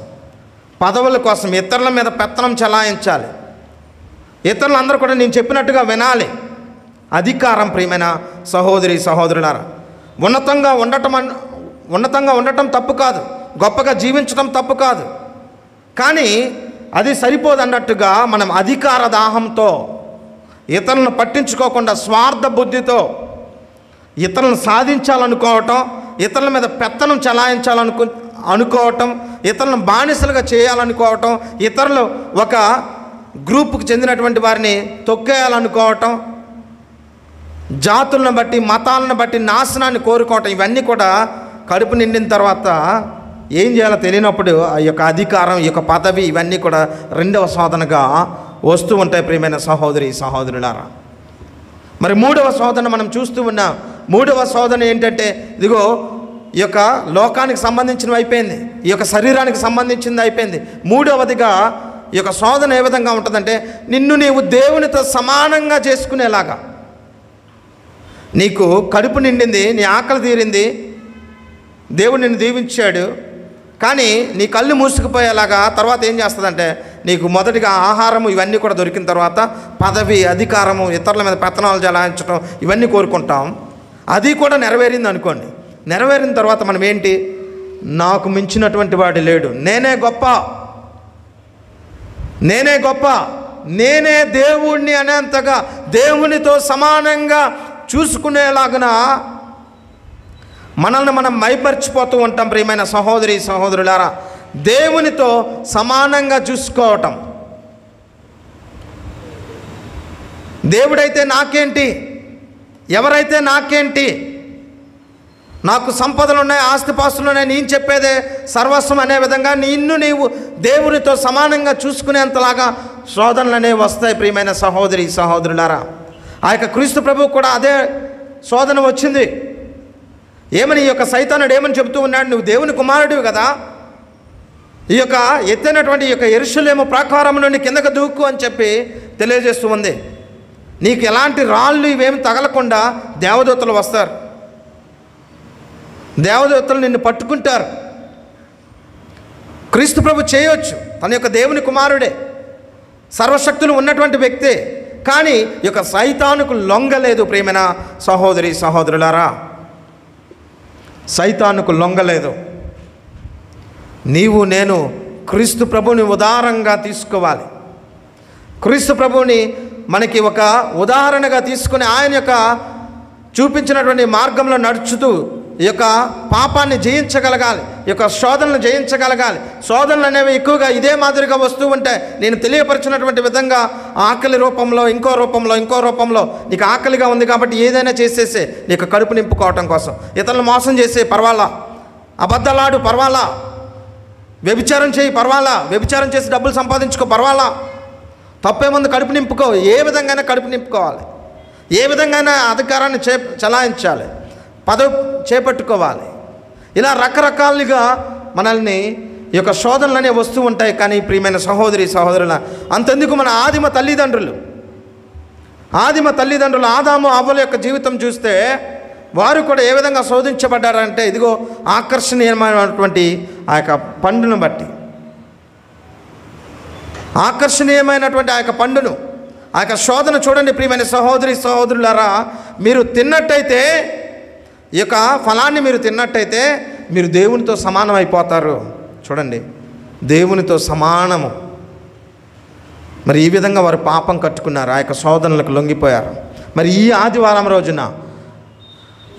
పదవుల కోసం, ఇతరుల మీద పెత్తనం చెలాయించాలి, ఇతరులందరూ కూడా నేను చెప్పినట్టుగా వినాలి. అధికారం. ప్రియమైన సహోదరి సహోదరులారా, ఉన్నతంగా ఉండటం తప్పు కాదు, గొప్పగా జీవించడం తప్పు కాదు. కానీ అది సరిపోదన్నట్టుగా మనం అధికార దాహంతో ఇతరులను పట్టించుకోకుండా స్వార్థ బుద్ధితో ఇతరులను సాధించాలనుకోవటం, ఇతరుల మీద పెత్తనం అనుకోవటం, ఇతరులను బానిసలుగా చేయాలనుకోవటం, ఇతరులు ఒక గ్రూపుకు చెందినటువంటి వారిని తొక్కేయాలనుకోవటం, జాతులను బట్టి మతాలను బట్టి నాశనాన్ని కోరుకోవటం, ఇవన్నీ కూడా కడుపు నిండిన తర్వాత ఏం చేయాలో తెలియనప్పుడు ఆ యొక్క అధికారం, ఈ యొక్క పదవి, ఇవన్నీ కూడా రెండవ శోధనగా వస్తూ ఉంటాయి ప్రియమైన సహోదరి సహోదరులారా. మరి మూడవ శోధన మనం చూస్తూ ఉన్నాం. మూడవ శోధన ఏంటంటే, ఇదిగో ఈ యొక్క లోకానికి సంబంధించినవి అయిపోయింది, ఈ యొక్క శరీరానికి సంబంధించింది అయిపోయింది. మూడవదిగా ఈ యొక్క శోధన ఏ విధంగా ఉంటుందంటే, నిన్ను నీవు దేవునితో సమానంగా చేసుకునేలాగా. నీకు కడుపు నిండింది, నీ ఆకలి తీరింది, దేవుడు నిన్ను దీవించాడు, కానీ నీ కళ్ళు మూసుకుపోయేలాగా తర్వాత ఏం చేస్తుందంటే, నీకు మొదటిగా ఆహారము ఇవన్నీ కూడా దొరికిన తర్వాత పదవి, అధికారము, ఇతరుల మీద పెత్తనాలు జలాయించడం, ఇవన్నీ కోరుకుంటాం. అది కూడా నెరవేరింది అనుకోండి. నెరవేరిన తర్వాత మనం ఏంటి, నాకు మించినటువంటి వాడు లేడు, నేనే గొప్ప, నేనే దేవుణ్ణి అనేంతగా దేవునితో సమానంగా చూసుకునేలాగున మనల్ని మనం మైమర్చిపోతూ ఉంటాం ప్రియమైన సహోదరి సహోదరులారా. దేవునితో సమానంగా చూసుకోవటం. దేవుడైతే నాకేంటి, ఎవరైతే నాకేంటి, నాకు సంపదలు ఉన్నాయి, ఆస్తిపాస్తులు ఉన్నాయి, నేను చెప్పేదే సర్వస్వం అనే విధంగా నీవు దేవునితో సమానంగా చూసుకునేంతలాగా శోధనలు అనేవి వస్తాయి ప్రియమైన సహోదరి సహోదరులారా. ఆ యొక్క క్రీస్తు ప్రభువు కూడా అదే శోధన వచ్చింది. ఏమని, ఈ యొక్క సైతానుడు ఏమని చెబుతూ ఉన్నాడు, నువ్వు దేవుని కుమారుడివి కదా, ఈ యొక్క ఎత్తైనటువంటి ఈ యొక్క యెరూషలేము ప్రాకారం నుండి కిందకు దూకు అని చెప్పి తెలియజేస్తూ ఉంది. నీకు ఎలాంటి రాళ్ళు ఇవేమి తగలకుండా దేవదూతలు వస్తారు, దేవదూతలు నిన్ను పట్టుకుంటారు. క్రీస్తు ప్రభు చేయవచ్చు, తన యొక్క దేవుని కుమారుడే, సర్వశక్తులు ఉన్నటువంటి వ్యక్తే, కానీ ఈ యొక్క సైతానుకు లొంగలేదు ప్రియమైన సహోదరి సహోదరులారా. సైతానుకు లొంగలేదు. నీవు నేను క్రీస్తు ప్రభుని ఉదాహరణగా తీసుకోవాలి. క్రీస్తు ప్రభుని మనకి ఒక ఉదాహరణగా తీసుకుని ఆయన యొక్క చూపించినటువంటి మార్గంలో నడుచుతూ ఈ యొక్క పాపాన్ని జయించగలగాలి, ఈ యొక్క శోధనలు జయించగలగాలి. శోధనలు అనేవి ఎక్కువగా ఇదే మాదిరిగా వస్తూ ఉంటాయి. నేను తెలియపరిచినటువంటి విధంగా ఆకలి రూపంలో, ఇంకో రూపంలో నీకు ఆకలిగా ఉంది కాబట్టి ఏదైనా చేసేసే, నీకు కడుపు నింపుకోవటం కోసం. ఇతరులను మోసం చేసే పర్వాలా, అబద్ధాలాడు పర్వాలా, వ్యభిచారం చేయి పర్వాలా, వ్యభిచారం చేసి డబ్బులు సంపాదించుకో పర్వాలా, తప్పేముంది, కడుపు నింపుకో. ఏ విధంగానే కడుపు నింపుకోవాలి, ఏ విధంగానే అధికారాన్ని చలాయించాలి, పదవి చేపట్టుకోవాలి. ఇలా రకరకాలుగా మనల్ని ఈ యొక్క శోధనలు అనేవి వస్తూ ఉంటాయి. కానీ ప్రియమైన సహోదరి సహోదరుల, అంతెందుకు మన ఆదిమ తల్లిదండ్రులు ఆదాము అవ్వల యొక్క జీవితం చూస్తే వారు కూడా ఏ విధంగా శోధించబడ్డారంటే, ఇదిగో ఆకర్షణీయమైనటువంటి ఆ యొక్క పండును బట్టి, ఆకర్షణీయమైనటువంటి ఆ యొక్క పండును, ఆ యొక్క శోధన చూడండి ప్రియమైన సహోదరి సహోదరులారా. మీరు తిన్నట్టయితే, ఈ యొక్క ఫలాన్ని మీరు తిన్నట్టయితే మీరు దేవునితో సమానం అయిపోతారు. చూడండి, దేవునితో సమానము. మరి ఈ విధంగా వారు పాపం కట్టుకున్నారు, ఆ యొక్క శోధనలకు లొంగిపోయారు. మరి ఈ ఆదివారం రోజున,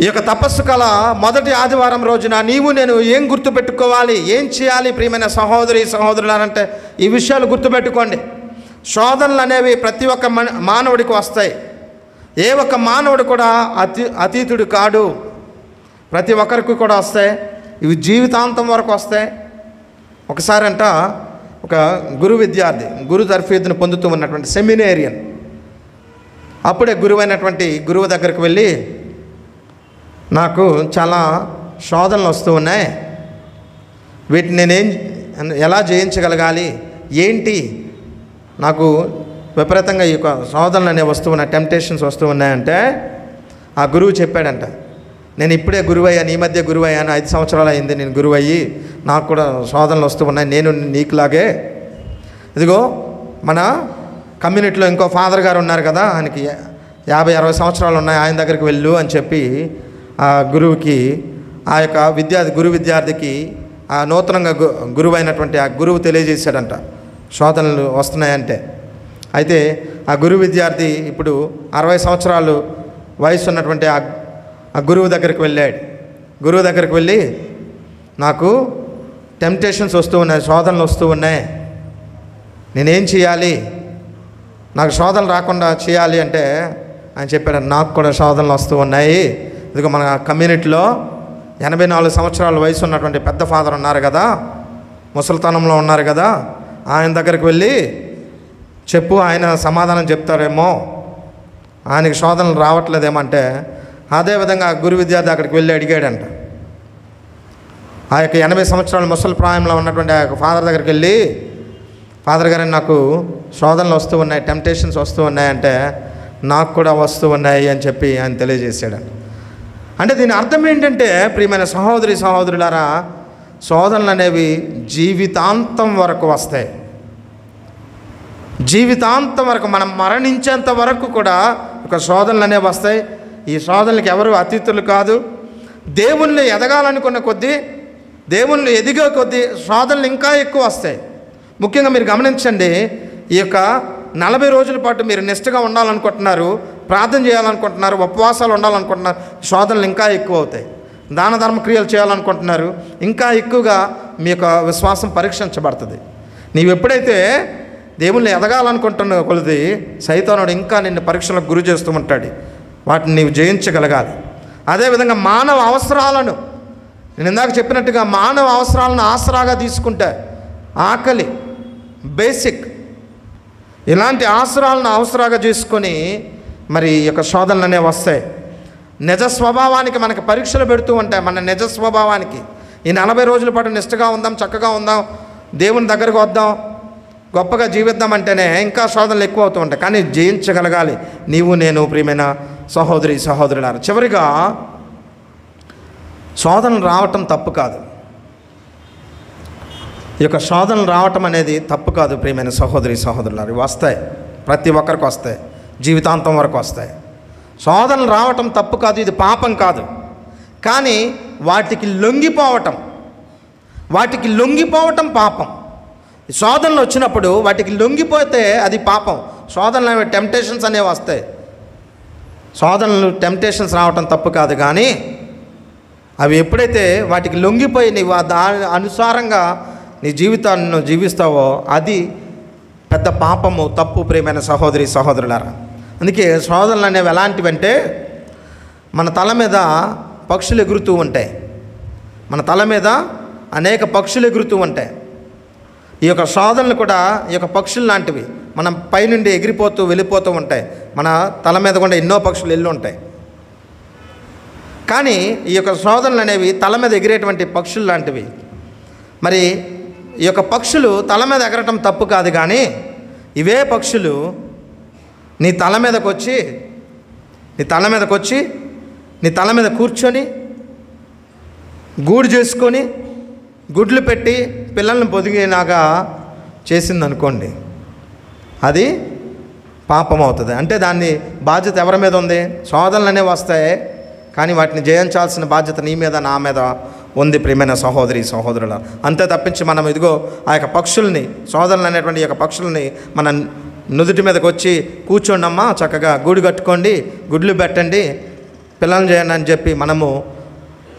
ఈ యొక్క తపస్సు కళ మొదటి ఆదివారం రోజున నీవు నేను ఏం గుర్తుపెట్టుకోవాలి, ఏం చేయాలి ప్రియమైన సహోదరి సహోదరులారంటే, ఈ విషయాలు గుర్తుపెట్టుకోండి. శోధనలు అనేవి ప్రతి ఒక్క మానవుడికి వస్తాయి. ఏ ఒక్క మానవుడు కూడా అతీతుడు కాడు. ప్రతి ఒక్కరికి కూడా వస్తాయి. ఇవి జీవితాంతం వరకు వస్తాయి. ఒకసారి అంట ఒక విద్యార్థి గురు తర్ఫీదును పొందుతూ ఉన్నటువంటి సెమినేరియన్ అప్పుడే గురువైనటువంటి గురువు దగ్గరికి వెళ్ళి, నాకు చాలా శోధనలు వస్తూ ఉన్నాయి, వీటిని నేనేం ఎలా జయించగలగాలి, ఏంటి, నాకు విపరీతంగా ఈ యొక్క శోధనలు అనేవి వస్తూ ఉన్నాయి, టెంప్టేషన్స్ వస్తూ ఉన్నాయంటే ఆ గురువు చెప్పాడంట, నేను ఇప్పుడే గురువయ్యాను, ఈ మధ్య గురువయ్యాను, 5 సంవత్సరాలు అయింది నేను గురువయ్యి, నాకు కూడా శోధనలు వస్తూ ఉన్నాయి, నేను నీకులాగే, ఇదిగో మన కమ్యూనిటీలో ఇంకో ఫాదర్ గారు ఉన్నారు కదా, ఆయనకి 50-60 సంవత్సరాలు ఉన్నాయి, ఆయన దగ్గరికి వెళ్ళు అని చెప్పి ఆ గురువుకి, ఆ యొక్క విద్యార్థికి ఆ నూతనంగా గురువు అయినటువంటి ఆ గురువు తెలియజేశాడంట శోధనలు వస్తున్నాయంటే. అయితే ఆ గురువు విద్యార్థి ఇప్పుడు 60 సంవత్సరాలు వయసు ఉన్నటువంటి ఆ గురువు దగ్గరికి వెళ్ళాడు. గురువు దగ్గరికి వెళ్ళి, నాకు టెంప్టేషన్స్ వస్తూ ఉన్నాయి, శోధనలు వస్తూ ఉన్నాయి, నేనేం చేయాలి, నాకు శోధనలు రాకుండా చేయాలి అంటే ఆయన చెప్పాడు, నాకు కూడా శోధనలు వస్తూ ఉన్నాయి. ఇదిగో మన కమ్యూనిటీలో 84 సంవత్సరాల వయసు ఉన్నటువంటి పెద్ద ఫాదర్ ఉన్నారు కదా, ముసలితనంలో ఉన్నారు కదా, ఆయన దగ్గరికి వెళ్ళి చెప్పు, ఆయన సమాధానం చెప్తారేమో, ఆయనకి శోధనలు రావట్లేదేమంటే, అదేవిధంగా గురు విద్యార్థి అక్కడికి వెళ్ళి అడిగాడంట. ఆ యొక్క 80 సంవత్సరాల ముసలి ప్రాయంలో ఉన్నటువంటి ఆ యొక్క ఫాదర్ దగ్గరికి వెళ్ళి, ఫాదర్ గారు నాకు శోధనలు వస్తూ ఉన్నాయి, టెంప్టేషన్స్ వస్తూ ఉన్నాయంటే, నాకు కూడా వస్తూ ఉన్నాయి అని చెప్పి ఆయన తెలియజేశాడు. అంటే దీని అర్థం ఏంటంటే, ప్రియమైన సహోదరి సహోదరులారా, శోధనలు అనేవి జీవితాంతం వరకు వస్తాయి. జీవితాంతం వరకు, మనం మరణించేంత వరకు కూడా ఒక శోధనలు అనేవి వస్తాయి. ఈ శోధనలకు ఎవరు అతిథులు కాదు. దేవుళ్ళు ఎదగాలనుకున్న కొద్దీ, దేవుళ్ళు ఎదిగే కొద్దీ శోధనలు ఇంకా ఎక్కువ వస్తాయి. ముఖ్యంగా మీరు గమనించండి, ఈ యొక్క 40 రోజుల పాటు మీరు నిష్ఠగా ఉండాలనుకుంటున్నారు, ప్రార్థన చేయాలనుకుంటున్నారు, ఉపవాసాలు ఉండాలనుకుంటున్నారు, శోధనలు ఇంకా ఎక్కువ అవుతాయి. దాన ధర్మ క్రియలు చేయాలనుకుంటున్నారు, ఇంకా ఎక్కువగా మీ యొక్క విశ్వాసం పరీక్షించబడుతుంది. నీవు ఎప్పుడైతే దేవుణ్ణి ఎదగాలనుకుంటున్న కొలది సైతానుడు ఇంకా నిన్ను పరీక్షలకు గురి చేస్తూ ఉంటాడు. వాటిని నీవు జయించగలగాలి. అదేవిధంగా మానవ అవసరాలను, నేను ఇందాక చెప్పినట్టుగా మానవ అవసరాలను ఆసరాగా తీసుకుంటే, ఆకలి, బేసిక్, ఇలాంటి ఆసరాలను అవసరాగా చేసుకొని మరి ఈ యొక్క శోధనలు అనేవి వస్తాయి. నిజ స్వభావానికి మనకి పరీక్షలు పెడుతూ ఉంటాయి. మన నిజ స్వభావానికి ఈ 40 రోజుల పాటు నిష్ఠగా ఉందాం, చక్కగా ఉందాం, దేవుని దగ్గరకు వద్దాం, గొప్పగా జీవిద్దాం అంటేనే ఇంకా శోధనలు ఎక్కువ అవుతూ ఉంటాయి. కానీ జయించగలగాలి నీవు నేను, ప్రియమైన సహోదరి సహోదరులారా. చివరిగా, శోధనలు రావటం తప్పు కాదు. ఈ యొక్క శోధనలు రావటం అనేది తప్పు కాదు ప్రియమైన సహోదరి సహోదరులారా. వస్తాయి, ప్రతి ఒక్కరికి వస్తాయి, జీవితాంతం వరకు వస్తాయి. శోధనలు రావటం తప్పు కాదు, ఇది పాపం కాదు. కానీ వాటికి లొంగిపోవటం పాపం. శోధనలు వచ్చినప్పుడు వాటికి లొంగిపోతే అది పాపం. శోధనలు టెంప్టేషన్స్ అనేవి వస్తాయి. శోధనలు టెంప్టేషన్స్ రావటం తప్పు కాదు, కానీ అవి ఎప్పుడైతే వాటికి లొంగిపోయి నీవు దాని అనుసారంగా నీ జీవితాన్ని జీవిస్తావో అది పెద్ద పాపము, తప్పు ప్రియమైన సహోదరి సహోదరులారా. అందుకే శోధనలు అనేవి ఎలాంటివంటే, మన తల మీద పక్షులు ఎగురుతూ ఉంటాయి, మన తల మీద అనేక పక్షులు ఎగురుతూ ఉంటాయి. ఈ యొక్క శోధనలు కూడా ఈ యొక్క పక్షులు లాంటివి, మనం పైనుండి ఎగిరిపోతూ వెళ్ళిపోతూ ఉంటాయి. మన తల మీద కూడా ఎన్నో పక్షులు వెళ్ళి ఉంటాయి. కానీ ఈ యొక్క శోధనలు అనేవి తల మీద ఎగిరేటువంటి పక్షులు లాంటివి. మరి ఈ యొక్క పక్షులు తల మీద ఎగరటం తప్పు కాదు, కానీ ఇవే పక్షులు నీ తల మీదకి వచ్చి నీ తల మీద కూర్చొని గూడు చేసుకొని గుడ్లు పెట్టి పిల్లల్ని పొదిగినాగా చేసిందనుకోండి, అది పాపం అవుతుంది. అంటే దాన్ని బాధ్యత ఎవరి మీద ఉంది? శోధనలు అనేవి వస్తాయి, కానీ వాటిని జయించాల్సిన బాధ్యత నీ మీద, నా మీద ఉంది ప్రియమైన సహోదరి సహోదరుల. అంతే తప్పించి మనం ఇదిగో ఆ యొక్క పక్షుల్ని, శోధనలు అనేటువంటి ఈ యొక్క పక్షుల్ని మన నుదుటి మీదకి వచ్చి కూర్చోండమ్మా, చక్కగా గూడు కట్టుకోండి, గుడ్లు పెట్టండి, పిల్లల్ని చేయండి అని చెప్పి మనము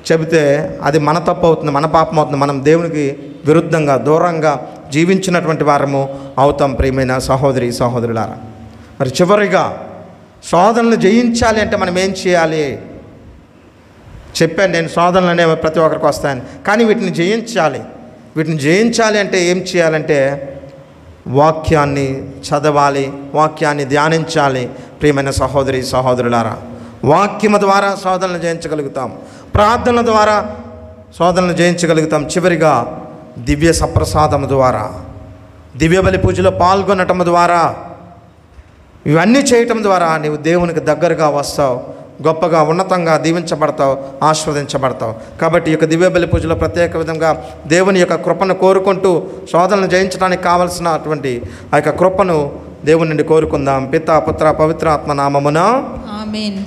చెబితే అది మన తప్పు అవుతుంది, మన పాపం అవుతుంది. మనం దేవునికి విరుద్ధంగా, దూరంగా జీవించినటువంటి వారము అవుతాం ప్రియమైన సహోదరి సహోదరులారా. మరి చివరిగా, శోధనలు జయించాలి అంటే మనం ఏం చేయాలి? చెప్పాను నేను, శోధనలు అనేవి ప్రతి ఒక్కరికి వస్తాయని. కానీ వీటిని జయించాలి అంటే ఏం చేయాలంటే వాక్యాన్ని చదవాలి, వాక్యాన్ని ధ్యానించాలి ప్రియమైన సహోదరి సహోదరులారా. వాక్యము ద్వారా శోధనలు జయించగలుగుతాం, ప్రార్థనల ద్వారా శోధనలు జయించగలుగుతాం. చివరిగా దివ్య సప్రసాదము ద్వారా, దివ్య బలి పూజలో పాల్గొనటం ద్వారా, ఇవన్నీ చేయటం ద్వారా నీవు దేవునికి దగ్గరగా వస్తావు, గొప్పగా ఉన్నతంగా దీవించబడతావు, ఆస్వాదించబడతావు. కాబట్టి ఈ యొక్క దివ్య బలి పూజలో ప్రత్యేక విధంగా దేవుని యొక్క కృపను కోరుకుంటూ శోధనలు జయించడానికి కావలసినటువంటి ఆ యొక్క కృపను దేవుని నుండి కోరుకుందాం. పితా పుత్ర పవిత్ర ఆత్మ నామమున ఆమేన్.